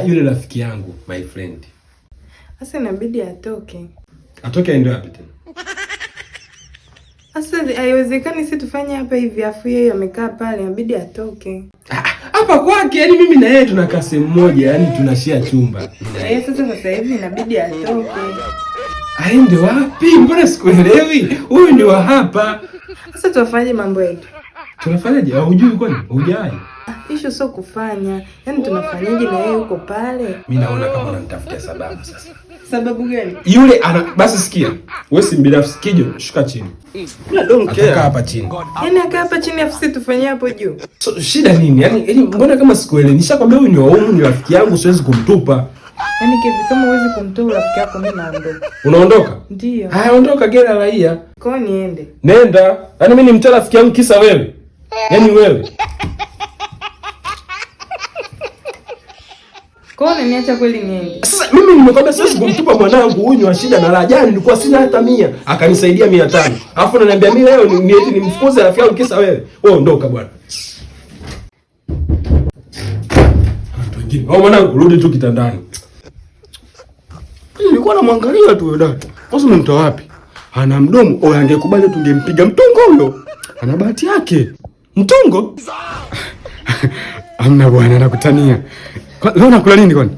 Yule rafiki yangu, my friend. Sasa inabidi atoke. Atoke aende wapi tena? Sasa haiwezekani si tufanye hapa hivi afu yeye amekaa pale, inabidi atoke. Hapa kwake, yani mimi na yeye tunakaa sehemu moja, yani tunashare chumba. Sasa hivi inabidi atoke. Aende wapi? Mbona sikuelewi? Huyu ni wa hapa. Sasa tuwafanye mambo yetu. Tunafanyaje? Hujui kwani? Hujai? Isho sio kufanya. Yaani tunafanyaje na yeye uko pale? Mimi naona kama unanitafutia sababu sasa. Sababu gani? Yule basi sikia. Wewe si binafsi, Kijo, shuka chini. I don't care. Kaa hapa chini. Yaani akaa hapa chini afu sisi tufanyie hapo juu. So, shida nini? Yaani mbona kama sikuelewi? Nishakwambia huyu ni wa humu, ni rafiki yangu, siwezi kumtupa. Yaani kivi kama huwezi kumtoa rafiki yako mimi naondoka. Unaondoka? Ndio. Haya, ondoka gera raia. Kwa niende. Nenda. Yaani mimi nimtoa rafiki yangu kisa wewe. Yaani wewe. Kwa nini niacha kweli niende? Sasa mimi nimekwambia siwezi kumtupa mwanangu, huyu ni wa shida na raha. Jana nilikuwa sina hata 100, akanisaidia 500. Alafu unaniambia mimi leo ni nimfukuze rafiki yangu kisa wewe. Wewe ondoka bwana. Watu wengine. Mwanangu rudi tu kitandani. Nilikuwa namwangalia tu dada. Sasa umemtoa wapi? Ana mdomo, angekubali tungempiga mtungo huyo. Ana bahati yake. Mtungo? Amna bwana, nakutania. Leo nakula nini kwani?